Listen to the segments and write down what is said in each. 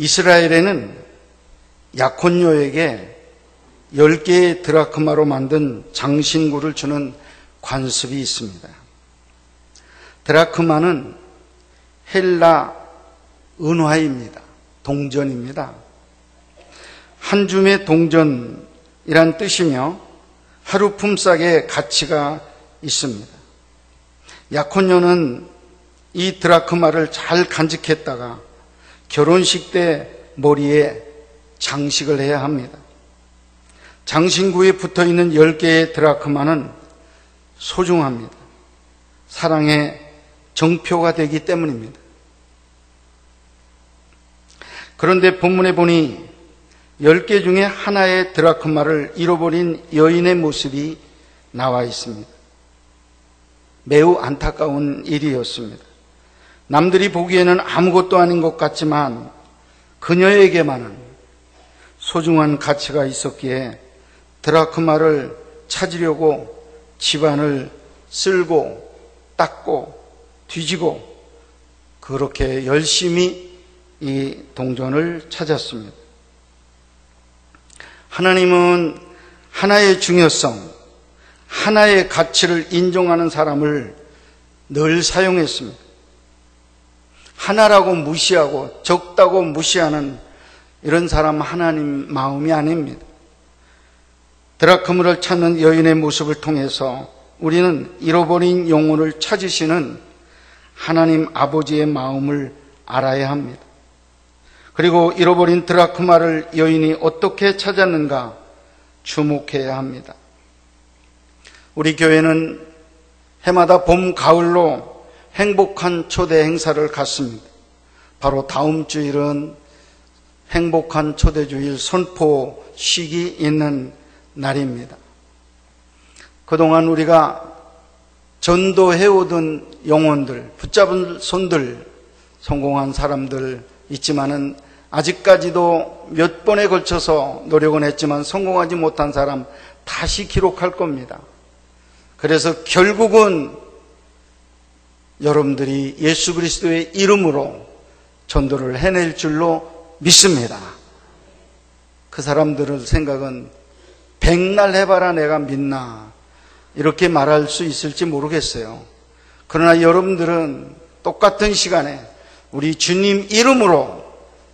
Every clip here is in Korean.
이스라엘에는 약혼녀에게 10개의 드라크마로 만든 장신구를 주는 관습이 있습니다. 드라크마는 헬라 은화입니다. 동전입니다. 한 줌의 동전이란 뜻이며 하루 품삯의 가치가 있습니다. 약혼녀는 이 드라크마를 잘 간직했다가 결혼식 때 머리에 장식을 해야 합니다. 장신구에 붙어있는 10개의 드라크마는 소중합니다. 사랑의 정표가 되기 때문입니다. 그런데 본문에 보니 10개 중에 하나의 드라크마를 잃어버린 여인의 모습이 나와 있습니다. 매우 안타까운 일이었습니다. 남들이 보기에는 아무것도 아닌 것 같지만 그녀에게만은 소중한 가치가 있었기에 드라크마를 찾으려고 집안을 쓸고 닦고 뒤지고 그렇게 열심히 이 동전을 찾았습니다. 하나님은 하나의 중요성, 하나의 가치를 인정하는 사람을 늘 사용했습니다. 하나라고 무시하고 적다고 무시하는 이런 사람 하나님 마음이 아닙니다. 드라크마를 찾는 여인의 모습을 통해서 우리는 잃어버린 영혼을 찾으시는 하나님 아버지의 마음을 알아야 합니다. 그리고 잃어버린 드라크마를 여인이 어떻게 찾았는가 주목해야 합니다. 우리 교회는 해마다 봄, 가을로 행복한 초대 행사를 갖습니다. 바로 다음 주일은 행복한 초대주일 선포식이 있는 날입니다. 그동안 우리가 전도해오던 영혼들, 붙잡은 손들, 성공한 사람들 있지만은 아직까지도 몇 번에 걸쳐서 노력은 했지만 성공하지 못한 사람 다시 기록할 겁니다. 그래서 결국은 여러분들이 예수 그리스도의 이름으로 전도를 해낼 줄로 믿습니다. 그 사람들의 생각은 백날 해봐라 내가 믿나 이렇게 말할 수 있을지 모르겠어요. 그러나 여러분들은 똑같은 시간에 우리 주님 이름으로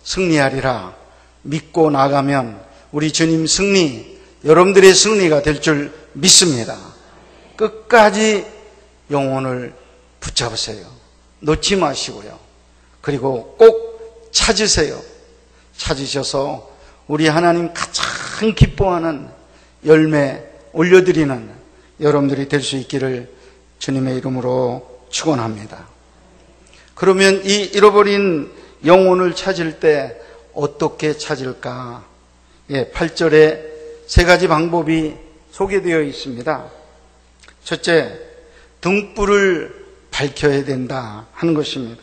승리하리라 믿고 나가면 우리 주님 승리, 여러분들의 승리가 될 줄 믿습니다. 끝까지 영혼을 붙잡으세요. 놓지 마시고요. 그리고 꼭 찾으세요. 찾으셔서 우리 하나님 가장 기뻐하는 열매 올려드리는 여러분들이 될 수 있기를 주님의 이름으로 축원합니다. 그러면 이 잃어버린 영혼을 찾을 때 어떻게 찾을까? 8절에 세 가지 방법이 소개되어 있습니다. 첫째, 등불을 밝혀야 된다 하는 것입니다.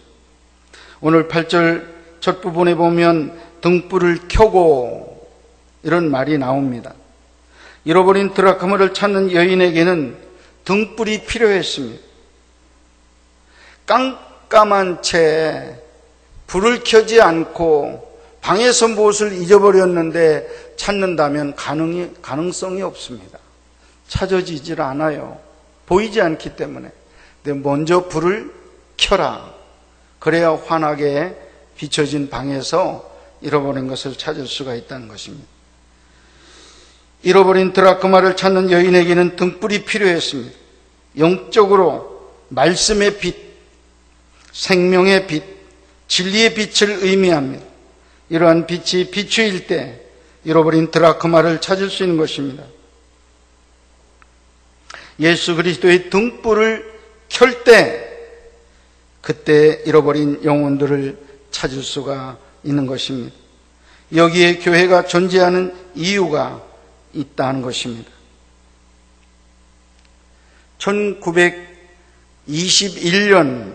오늘 8절 첫 부분에 보면 등불을 켜고 이런 말이 나옵니다. 잃어버린 드라크마를 찾는 여인에게는 등불이 필요했습니다. 깜깜한 채 불을 켜지 않고 방에서 무엇을 잊어버렸는데 찾는다면 가능성이 없습니다. 찾아지질 않아요. 보이지 않기 때문에. 근데 먼저 불을 켜라. 그래야 환하게 비춰진 방에서 잃어버린 것을 찾을 수가 있다는 것입니다. 잃어버린 드라크마를 찾는 여인에게는 등불이 필요했습니다. 영적으로 말씀의 빛, 생명의 빛, 진리의 빛을 의미합니다. 이러한 빛이 비추일 때 잃어버린 드라크마를 찾을 수 있는 것입니다. 예수 그리스도의 등불을 켤 때 그때 잃어버린 영혼들을 찾을 수가 있는 것입니다. 여기에 교회가 존재하는 이유가 있다는 것입니다. 1921년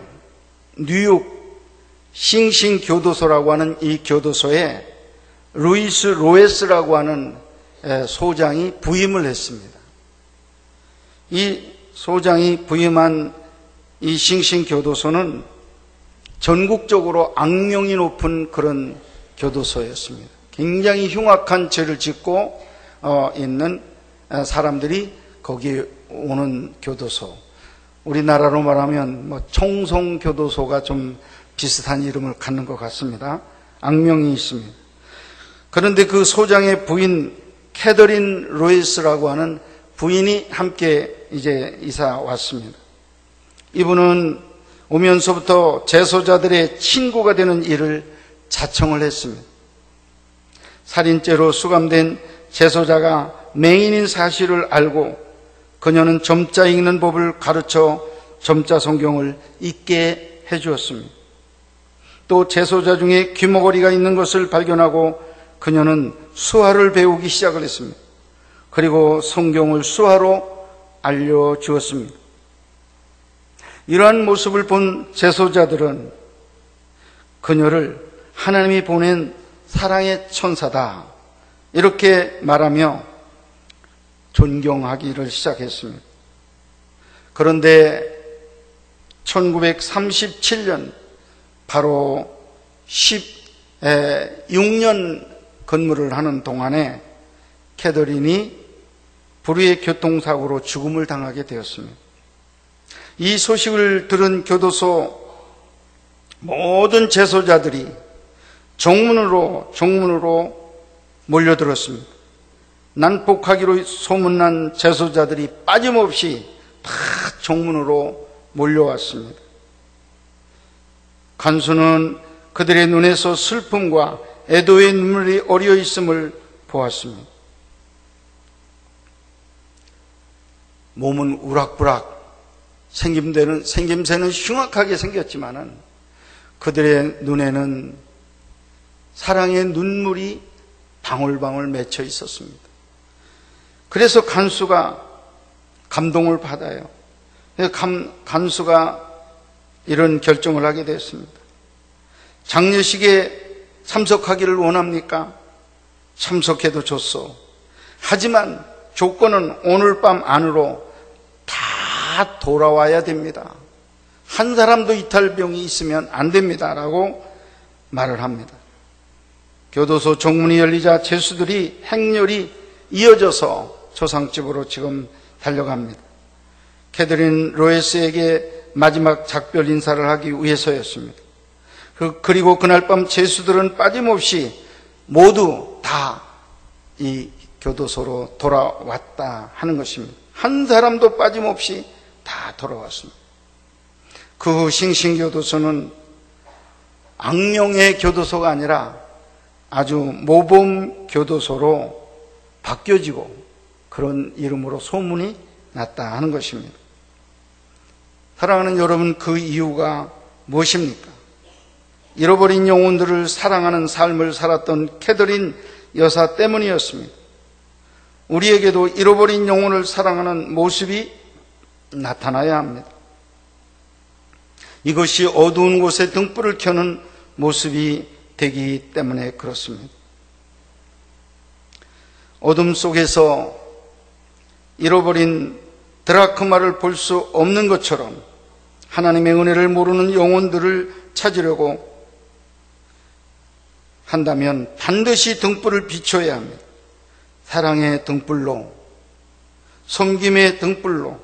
뉴욕 싱싱교도소라고 하는 이 교도소에 루이스 로에스라고 하는 소장이 부임을 했습니다. 이 소장이 부임한 이 싱싱교도소는 전국적으로 악명이 높은 그런 교도소였습니다. 굉장히 흉악한 죄를 짓고 있는 사람들이 거기에 오는 교도소. 우리나라로 말하면 청송교도소가 좀 비슷한 이름을 갖는 것 같습니다. 악명이 있습니다. 그런데 그 소장의 부인 캐더린 로이스라고 하는 부인이 함께 이제 이사 왔습니다. 이분은 오면서부터 재소자들의 친구가 되는 일을 자청을 했습니다. 살인죄로 수감된 재소자가 맹인인 사실을 알고 그녀는 점자 읽는 법을 가르쳐 점자 성경을 읽게 해주었습니다. 또 재소자 중에 귀머거리가 있는 것을 발견하고 그녀는 수화를 배우기 시작을 했습니다. 그리고 성경을 수화로 알려주었습니다. 이러한 모습을 본 재소자들은 그녀를 하나님이 보낸 사랑의 천사다 이렇게 말하며 존경하기를 시작했습니다. 그런데 1937년 바로 16년 근무를 하는 동안에 캐더린이 불의의 교통사고로 죽음을 당하게 되었습니다. 이 소식을 들은 교도소 모든 재소자들이 정문으로 몰려들었습니다. 난폭하기로 소문난 재소자들이 빠짐없이 다 정문으로 몰려왔습니다. 간수는 그들의 눈에서 슬픔과 애도의 눈물이 어려 있음을 보았습니다. 몸은 우락부락 생김새는 흉악하게 생겼지만은 그들의 눈에는 사랑의 눈물이 방울방울 맺혀 있었습니다. 그래서 간수가 감동을 받아요. 간수가 이런 결정을 하게 됐습니다. 장례식에 참석하기를 원합니까? 참석해도 좋소. 하지만 조건은 오늘 밤 안으로 다 돌아와야 됩니다. 한 사람도 이탈병이 있으면 안 됩니다. 라고 말을 합니다. 교도소 정문이 열리자 죄수들이 행렬이 이어져서 조상집으로 지금 달려갑니다. 캐더린 로이스에게 마지막 작별 인사를 하기 위해서였습니다. 그리고 그날 밤 죄수들은 빠짐없이 모두 다 이 교도소로 돌아왔다 하는 것입니다. 한 사람도 빠짐없이 다 돌아왔습니다. 그 후 싱싱교도소는 악령의 교도소가 아니라 아주 모범 교도소로 바뀌어지고 그런 이름으로 소문이 났다 하는 것입니다. 사랑하는 여러분, 그 이유가 무엇입니까? 잃어버린 영혼들을 사랑하는 삶을 살았던 캐더린 여사 때문이었습니다. 우리에게도 잃어버린 영혼을 사랑하는 모습이 나타나야 합니다. 이것이 어두운 곳에 등불을 켜는 모습이 되기 때문에 그렇습니다. 어둠 속에서 잃어버린 드라크마를 볼 수 없는 것처럼 하나님의 은혜를 모르는 영혼들을 찾으려고 한다면 반드시 등불을 비춰야 합니다. 사랑의 등불로, 섬김의 등불로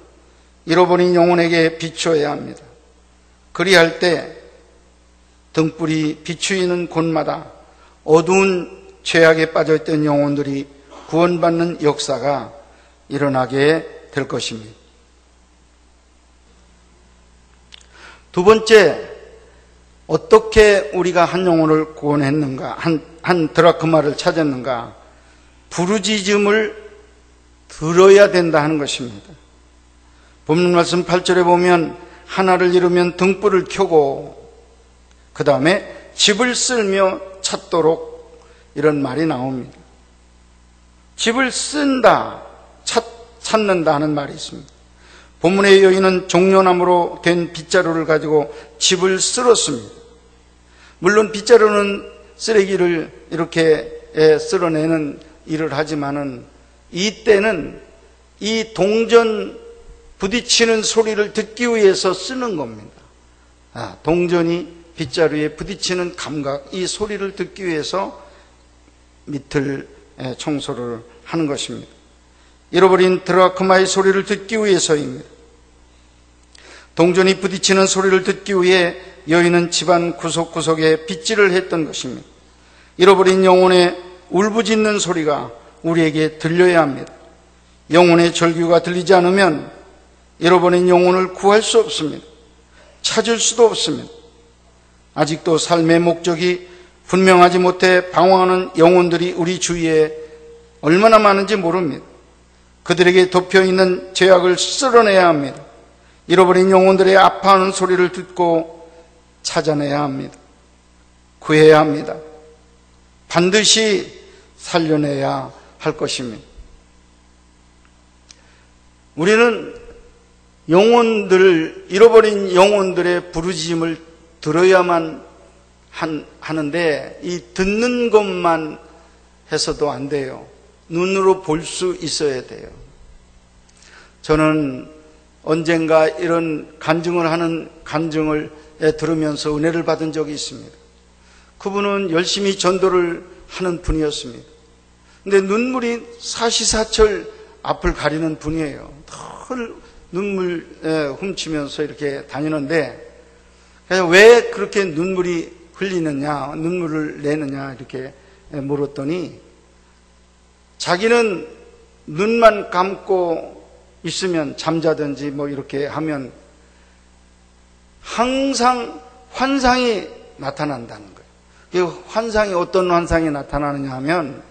잃어버린 영혼에게 비춰야 합니다. 그리할 때 등불이 비추이는 곳마다 어두운 죄악에 빠져있던 영혼들이 구원받는 역사가 일어나게 될 것입니다. 두 번째, 어떻게 우리가 한 영혼을 구원했는가, 한 드라크마를 찾았는가? 부르짖음을 들어야 된다 하는 것입니다. 본문 말씀 8절에 보면 하나를 잃으면 등불을 켜고 그 다음에 집을 쓸며 찾도록 이런 말이 나옵니다. 집을 쓴다, 찾는다 하는 말이 있습니다. 본문의 여인은 종려나무로 된 빗자루를 가지고 집을 쓸었습니다. 물론 빗자루는 쓰레기를 이렇게 쓸어내는 일을 하지만은 이때는 이 동전 부딪히는 소리를 듣기 위해서 쓰는 겁니다. 동전이 빗자루에 부딪히는 감각, 이 소리를 듣기 위해서 밑을 청소를 하는 것입니다. 잃어버린 드라크마의 소리를 듣기 위해서입니다. 동전이 부딪히는 소리를 듣기 위해 여인은 집안 구석구석에 빗질을 했던 것입니다. 잃어버린 영혼의 울부짖는 소리가 우리에게 들려야 합니다. 영혼의 절규가 들리지 않으면 잃어버린 영혼을 구할 수 없습니다. 찾을 수도 없습니다. 아직도 삶의 목적이 분명하지 못해 방황하는 영혼들이 우리 주위에 얼마나 많은지 모릅니다. 그들에게 덮여있는 죄악을 쓸어내야 합니다. 잃어버린 영혼들의 아파하는 소리를 듣고 찾아내야 합니다. 구해야 합니다. 반드시 살려내야 할 것입니다. 우리는 잃어버린 영혼들의 부르짖음을 들어야만 하는데, 이 듣는 것만 해서도 안 돼요. 눈으로 볼 수 있어야 돼요. 저는 언젠가 이런 간증을 하는 간증을 들으면서 은혜를 받은 적이 있습니다. 그분은 열심히 전도를 하는 분이었습니다. 근데 눈물이 사시사철 앞을 가리는 분이에요. 늘 눈물 훔치면서 이렇게 다니는데, 왜 그렇게 눈물이 흘리느냐, 눈물을 내느냐 이렇게 물었더니, 자기는 눈만 감고 있으면, 잠자든지 뭐 이렇게 하면 항상 환상이 나타난다는 거예요. 그 환상이 어떤 환상이 나타나느냐 하면,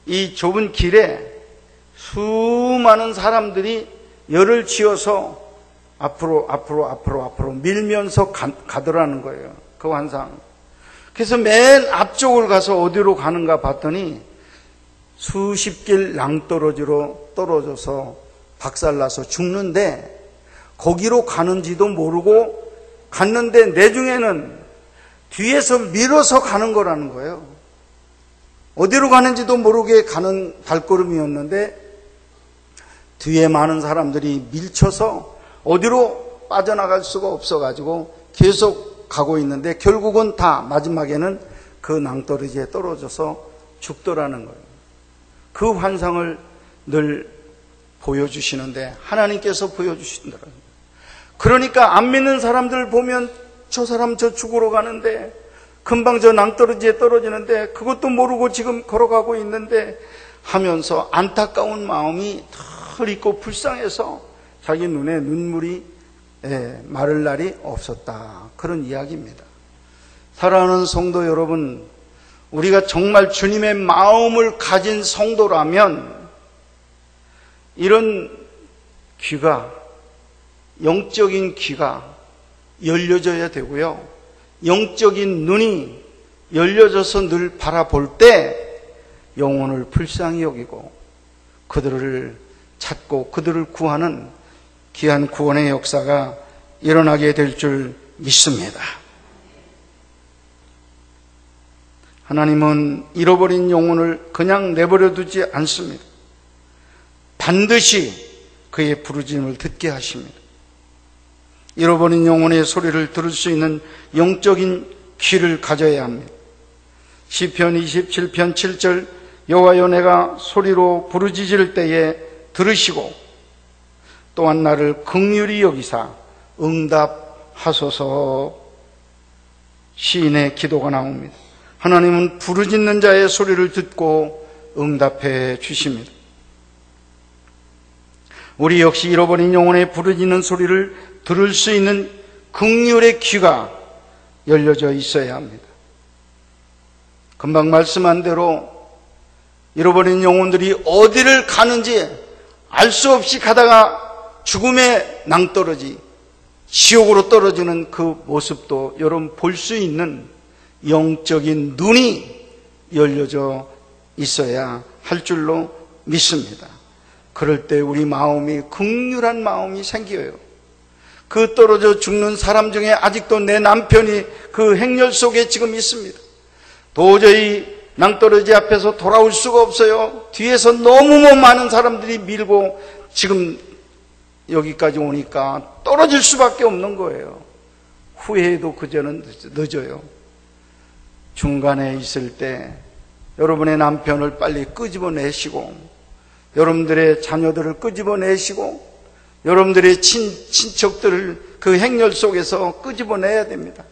이 좁은 길에 수많은 사람들이 열을 지어서 앞으로 밀면서 가더라는 거예요. 그 환상. 그래서 맨 앞쪽을 가서 어디로 가는가 봤더니 수십 길 낭떠러지로 떨어져서 박살나서 죽는데, 거기로 가는지도 모르고 갔는데 내중에는 뒤에서 밀어서 가는 거라는 거예요. 어디로 가는지도 모르게 가는 발걸음이었는데 뒤에 많은 사람들이 밀쳐서 어디로 빠져나갈 수가 없어가지고 계속 가고 있는데, 결국은 다 마지막에는 그 낭떠러지에 떨어져서 죽더라는 거예요. 그 환상을 늘 보여주시는데, 하나님께서 보여주신다는 거예요. 그러니까 안 믿는 사람들 보면 저 사람 저 죽으러 가는데, 금방 저 낭떠러지에 떨어지는데 그것도 모르고 지금 걸어가고 있는데 하면서 안타까운 마음이 덜 있고 불쌍해서 자기 눈에 눈물이 마를 날이 없었다. 그런 이야기입니다. 사랑하는 성도 여러분, 우리가 정말 주님의 마음을 가진 성도라면 이런 귀가, 영적인 귀가 열려져야 되고요. 영적인 눈이 열려져서 늘 바라볼 때 영혼을 불쌍히 여기고 그들을 찾고 그들을 구하는 귀한 구원의 역사가 일어나게 될 줄 믿습니다. 하나님은 잃어버린 영혼을 그냥 내버려 두지 않습니다. 반드시 그의 부르짖음을 듣게 하십니다. 잃어버린 영혼의 소리를 들을 수 있는 영적인 귀를 가져야 합니다. 시편 27편 7절, 여호와여 내가 소리로 부르짖을 때에 들으시고 또한 나를 긍휼히 여기사 응답하소서. 시인의 기도가 나옵니다. 하나님은 부르짖는 자의 소리를 듣고 응답해 주십니다. 우리 역시 잃어버린 영혼의 부르짖는 소리를 들을 수 있는 긍휼의 귀가 열려져 있어야 합니다. 금방 말씀한 대로 잃어버린 영혼들이 어디를 가는지 알 수 없이 가다가 죽음의 낭떠러지, 지옥으로 떨어지는 그 모습도 여러분 볼 수 있는 영적인 눈이 열려져 있어야 할 줄로 믿습니다. 그럴 때 우리 마음이 긍휼한 마음이 생겨요. 그 떨어져 죽는 사람 중에 아직도 내 남편이 그 행렬 속에 지금 있습니다. 도저히 낭떠러지 앞에서 돌아올 수가 없어요. 뒤에서 너무 많은 사람들이 밀고 지금 여기까지 오니까 떨어질 수밖에 없는 거예요. 후회해도 그저는 늦어요. 중간에 있을 때 여러분의 남편을 빨리 끄집어내시고, 여러분들의 자녀들을 끄집어내시고, 여러분들의 친척들을 그 행렬 속에서 끄집어내야 됩니다.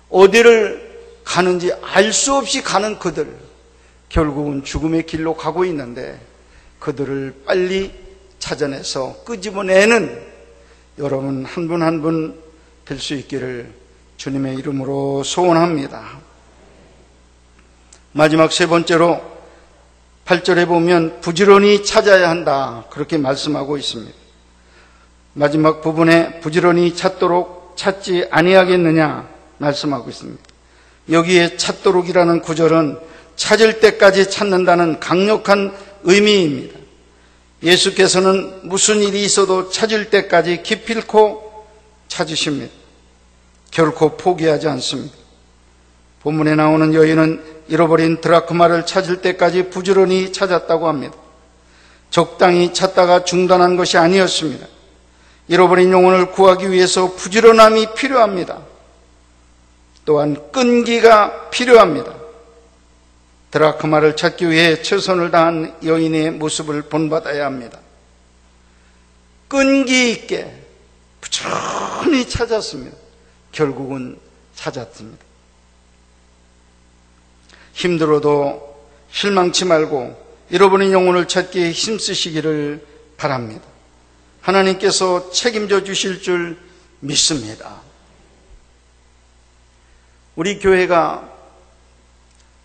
어디를 가는지 알 수 없이 가는 그들, 결국은 죽음의 길로 가고 있는데 그들을 빨리 찾아내서 끄집어내는 여러분 한 분 한 분 될 수 있기를 주님의 이름으로 소원합니다. 마지막 세 번째로 8절에 보면 부지런히 찾아야 한다, 그렇게 말씀하고 있습니다. 마지막 부분에 부지런히 찾도록 찾지 아니하겠느냐 말씀하고 있습니다. 여기에 찾도록이라는 구절은 찾을 때까지 찾는다는 강력한 의미입니다. 예수께서는 무슨 일이 있어도 찾을 때까지 기필코 찾으십니다. 결코 포기하지 않습니다. 본문에 나오는 여인은 잃어버린 드라크마를 찾을 때까지 부지런히 찾았다고 합니다. 적당히 찾다가 중단한 것이 아니었습니다. 잃어버린 영혼을 구하기 위해서 부지런함이 필요합니다. 또한 끈기가 필요합니다. 드라크마를 찾기 위해 최선을 다한 여인의 모습을 본받아야 합니다. 끈기 있게 부지런히 찾았습니다. 결국은 찾았습니다. 힘들어도 실망치 말고 잃어버린 영혼을 찾기에 힘쓰시기를 바랍니다. 하나님께서 책임져 주실 줄 믿습니다. 우리 교회가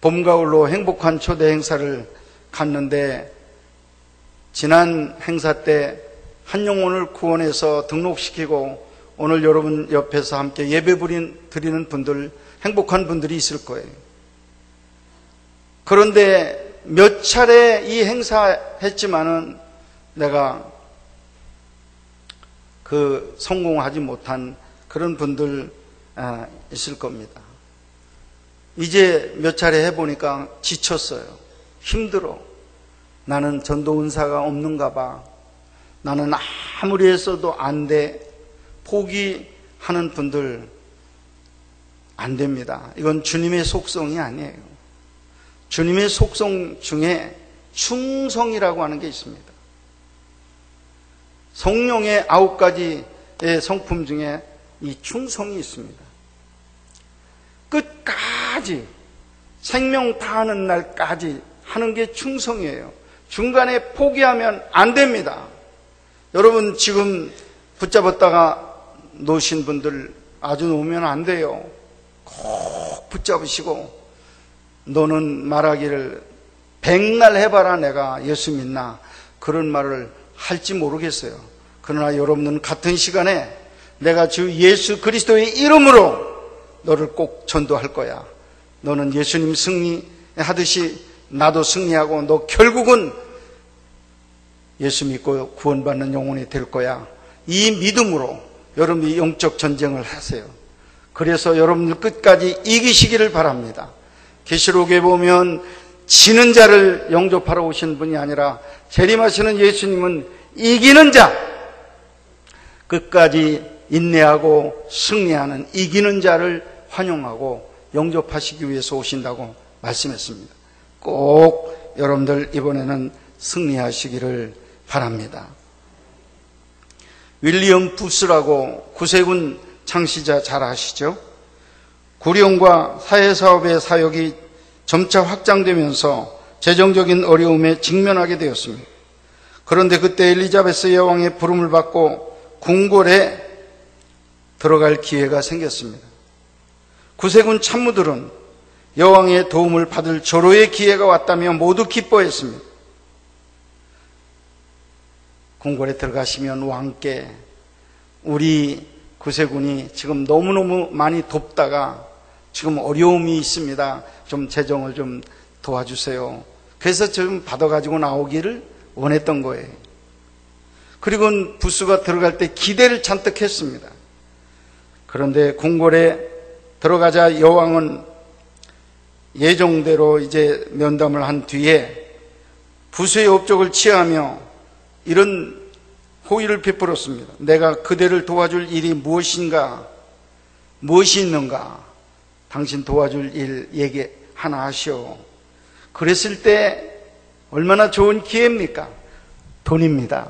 봄, 가을로 행복한 초대 행사를 갔는데, 지난 행사 때 한 영혼을 구원해서 등록시키고 오늘 여러분 옆에서 함께 예배 드리는 분들, 행복한 분들이 있을 거예요. 그런데 몇 차례 이 행사했지만은 내가 성공하지 못한 그런 분들 있을 겁니다. 이제 몇 차례 해보니까 지쳤어요. 힘들어. 나는 전도 은사가 없는가 봐. 나는 아무리 했어도 안 돼. 포기하는 분들 안 됩니다. 이건 주님의 속성이 아니에요. 주님의 속성 중에 충성이라고 하는 게 있습니다. 성령의 9가지의 성품 중에 이 충성이 있습니다. 끝까지 생명 다하는 날까지 하는 게 충성이에요. 중간에 포기하면 안 됩니다. 여러분 지금 붙잡았다가 놓으신 분들 아주 놓으면 안 돼요. 꼭 붙잡으시고, 너는 말하기를 백날 해봐라 내가 예수 믿나, 그런 말을 할지 모르겠어요. 그러나 여러분은 같은 시간에 내가 주 예수 그리스도의 이름으로 너를 꼭 전도할 거야. 너는 예수님 승리하듯이 나도 승리하고 너 결국은 예수 믿고 구원받는 영혼이 될 거야. 이 믿음으로 여러분이 영적 전쟁을 하세요. 그래서 여러분들 끝까지 이기시기를 바랍니다. 계시록에 보면 지는 자를 영접하러 오신 분이 아니라 재림하시는 예수님은 이기는 자, 끝까지 인내하고 승리하는 이기는 자를 환영하고 영접하시기 위해서 오신다고 말씀했습니다. 꼭 여러분들 이번에는 승리하시기를 바랍니다. 윌리엄 부스라고 구세군 창시자 잘 아시죠? 구령과 사회사업의 사역이 점차 확장되면서 재정적인 어려움에 직면하게 되었습니다. 그런데 그때 엘리자베스 여왕의 부름을 받고 궁궐에 들어갈 기회가 생겼습니다. 구세군 참모들은 여왕의 도움을 받을 절호의 기회가 왔다며 모두 기뻐했습니다. 궁궐에 들어가시면 왕께 우리 구세군이 지금 너무너무 많이 돕다가 지금 어려움이 있습니다. 좀 재정을 좀 도와주세요. 그래서 좀 받아가지고 나오기를 원했던 거예요. 그리고 부스가 들어갈 때 기대를 잔뜩 했습니다. 그런데 궁궐에 들어가자 여왕은 예정대로 이제 면담을 한 뒤에 부수의 업적을 취하며 이런 호의를 베풀었습니다. 내가 그대를 도와줄 일이 무엇인가? 무엇이 있는가? 당신 도와줄 일 얘기 하나 하시오. 그랬을 때 얼마나 좋은 기회입니까? 돈입니다.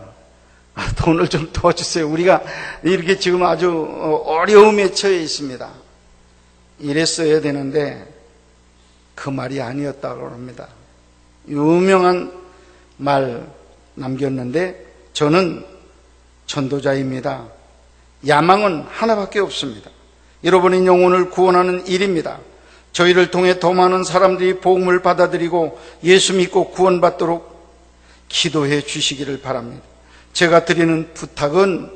돈을 좀 도와주세요. 우리가 이렇게 지금 아주 어려움에 처해 있습니다. 이랬어야 되는데 그 말이 아니었다고 합니다. 유명한 말 남겼는데 저는 전도자입니다. 야망은 하나밖에 없습니다. 잃어버린 영혼을 구원하는 일입니다. 저희를 통해 더 많은 사람들이 복음을 받아들이고 예수 믿고 구원받도록 기도해 주시기를 바랍니다. 제가 드리는 부탁은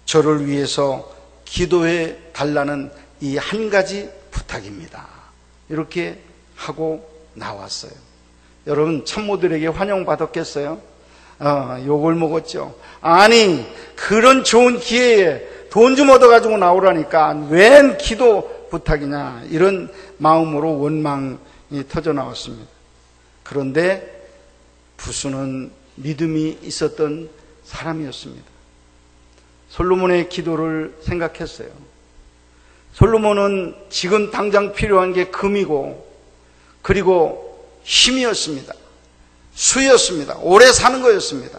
저를 위해서 기도해 달라는 이 한 가지 부탁입니다. 이렇게 하고 나왔어요. 여러분 참모들에게 환영받았겠어요? 욕을 먹었죠. 아니 그런 좋은 기회에 돈 좀 얻어가지고 나오라니까 웬 기도 부탁이냐, 이런 마음으로 원망이 터져 나왔습니다. 그런데 부수는 믿음이 있었던 사람이었습니다. 솔로몬의 기도를 생각했어요. 솔로몬은 지금 당장 필요한 게 금이고 그리고 힘이었습니다. 수였습니다. 오래 사는 거였습니다.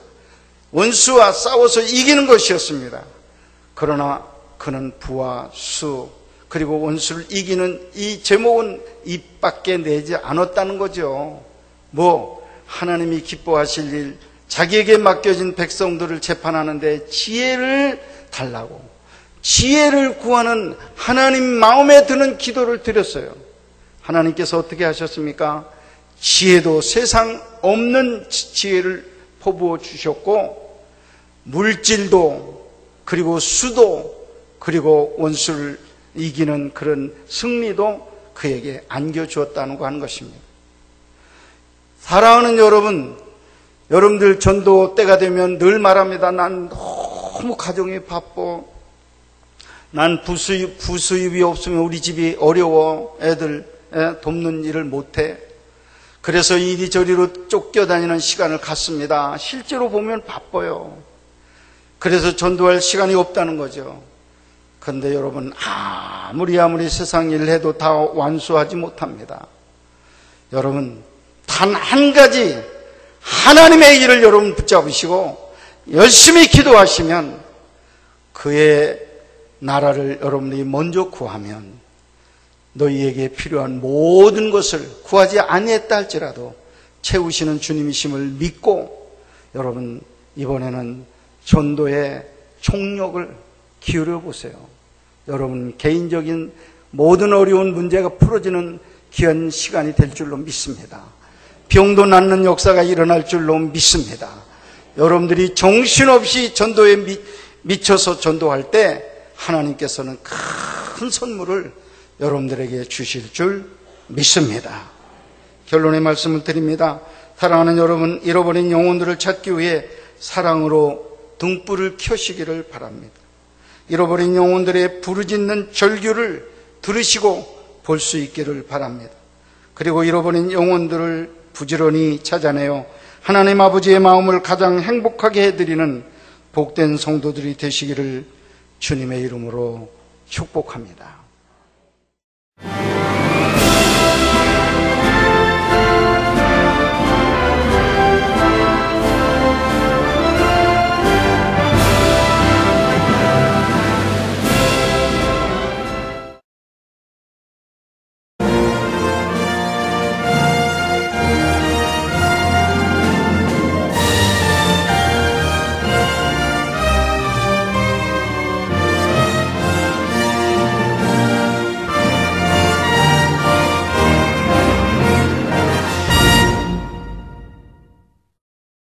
원수와 싸워서 이기는 것이었습니다. 그러나 그는 부와 수 그리고 원수를 이기는 이 제목은 입밖에 내지 않았다는 거죠. 하나님이 기뻐하실 일, 자기에게 맡겨진 백성들을 재판하는데 지혜를 달라고, 지혜를 구하는 하나님 마음에 드는 기도를 드렸어요. 하나님께서 어떻게 하셨습니까? 지혜도 세상 없는 지혜를 퍼부어 주셨고, 물질도 그리고 수도 그리고 원수를 이기는 그런 승리도 그에게 안겨주었다는 거 하는 것입니다. 사랑하는 여러분, 여러분들 전도 때가 되면 늘 말합니다. 난 너무 가정이 바빠. 난 부수입이 없으면 우리 집이 어려워. 애들 돕는 일을 못해. 그래서 이리저리로 쫓겨다니는 시간을 갖습니다. 실제로 보면 바빠요. 그래서 전도할 시간이 없다는 거죠. 그런데 여러분, 아무리 세상 일을 해도 다 완수하지 못합니다. 여러분, 단 한 가지 하나님의 일을 여러분 붙잡으시고 열심히 기도하시면 그의 나라를 여러분들이 먼저 구하면 너희에게 필요한 모든 것을 구하지 아니했다 할지라도 채우시는 주님이심을 믿고 여러분 이번에는 전도의 총력을 기울여 보세요. 여러분 개인적인 모든 어려운 문제가 풀어지는 귀한 시간이 될 줄로 믿습니다. 병도 낫는 역사가 일어날 줄로 믿습니다. 여러분들이 정신없이 전도에 미쳐서 전도할 때 하나님께서는 큰 선물을 여러분들에게 주실 줄 믿습니다. 결론의 말씀을 드립니다. 사랑하는 여러분, 잃어버린 영혼들을 찾기 위해 사랑으로 등불을 켜시기를 바랍니다. 잃어버린 영혼들의 부르짖는 절규를 들으시고 볼 수 있기를 바랍니다. 그리고 잃어버린 영혼들을 부지런히 찾아내어 하나님 아버지의 마음을 가장 행복하게 해드리는 복된 성도들이 되시기를 주님의 이름으로 축복합니다.